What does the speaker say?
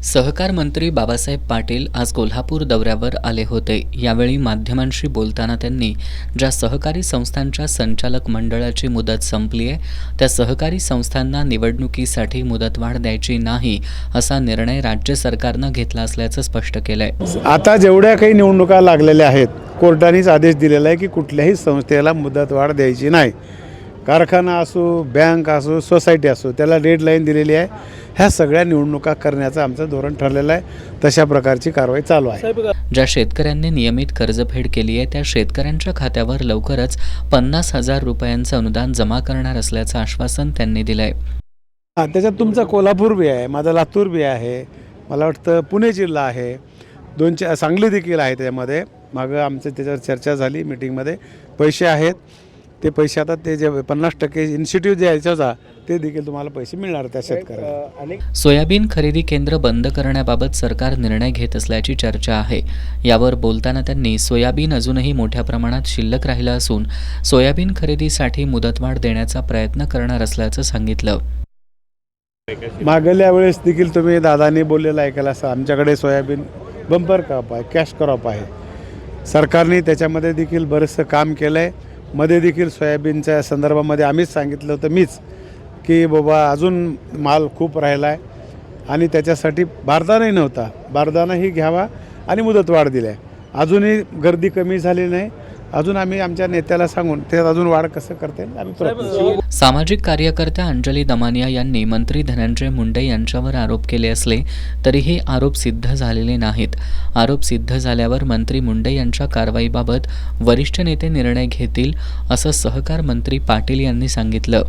सहकार मंत्री बाबासाहेब पाटील आज कोल्हापूर दौऱ्यावर आले होते। यावेळी माध्यमांशी बोलताना त्यांनी ज्या सहकारी संस्थांच्या संचालक मंडळाची मुदत संपली आहे त्या सहकारी संस्थांना निवडणुकीसाठी मुदतवाढ द्यायची नाही असा निर्णय राज्य सरकारनं घेतला असल्याचं स्पष्ट केलंय। आता जेवढ्या काही निवडणुका लागलेल्या आहेत, कोर्टानेच आदेश दिलेला आहे की कुठल्याही संस्थेला मुदतवाढ द्यायची नाही। कारखाना असो, बँक असो, सोसायटी असो, त्याला डेडलाईन दिलेली आहे। ह्या सगळ्या निवडणुका करण्याचं आमचं धोरण ठरलेलं आहे। तशा प्रकारची कारवाई चालू आहे। ज्या शेतकऱ्यांनी नियमित कर्जफेड केली आहे त्या शेतकऱ्यांच्या खात्यावर लवकरच 50,000 रुपयांचं अनुदान जमा करणार असल्याचं आश्वासन त्यांनी दिलंय। त्याच्यात तुमचा कोल्हापूर बी आहे, माझा लातूर बी आहे, मला वाटतं पुणे जिल्हा आहे, सांगली देखील आहे। त्यामध्ये मागं आमचं त्याच्यावर चर्चा झाली मीटिंगमध्ये। पैसे आहेत, ते पैसे आता ते जे 50% इन्स्टिट्यूट जे यायचा ते देखील तुम्हाला पैसे मिळणार त्या शेतकऱ्याला। सोयाबीन खरेदी केंद्र बंद करण्याबाबत सरकार निर्णय घेत असल्याची चर्चा आहे। यावर बोलताना त्यांनी सोयाबीन अजूनही मोठ्या प्रमाणात शिल्लक राहिलं असून सोयाबीन खरेदीसाठी मुदतवाढ देण्याचा प्रयत्न करणार असल्याचं सांगितलं। मागल्या वेळेस देखील तुम्ही दादांनी बोललेलं ऐकायला असं, आमच्याकडे सोयाबीन बंपर क्रॉप आहे, कॅश क्रॉप आहे। सरकारने त्याच्यामध्ये देखील बरंचसं काम केलं आहे। मध्ये देखील सोयाबीनच्या संदर्भामध्ये आम्हीच सांगितलं होतं की बाबा अजून माल खूप राहिला आहे आणि त्याच्यासाठी बारदानाही नव्हता, बारदानाही घ्यावा आणि मुदतवाढ दिली आहे। अजूनही गर्दी कमी झाली नाही। अजून आम्ही आमच्या नेत्याला सांगून त्यात अजून वाढ कसं करता येईल आम्ही प्रयत्न। सामाजिक कार्यकर्त्या अंजली दमानिया यांनी मंत्री धनंजय मुंडे यांच्यावर आरोप केले असले तरीही आरोप सिद्ध झालेले नाहीत। आरोप सिद्ध झाल्यावर मंत्री मुंडे यांच्या कारवाईबाबत वरिष्ठ नेते निर्णय घेतील असं सहकार मंत्री पाटील यांनी सांगितलं।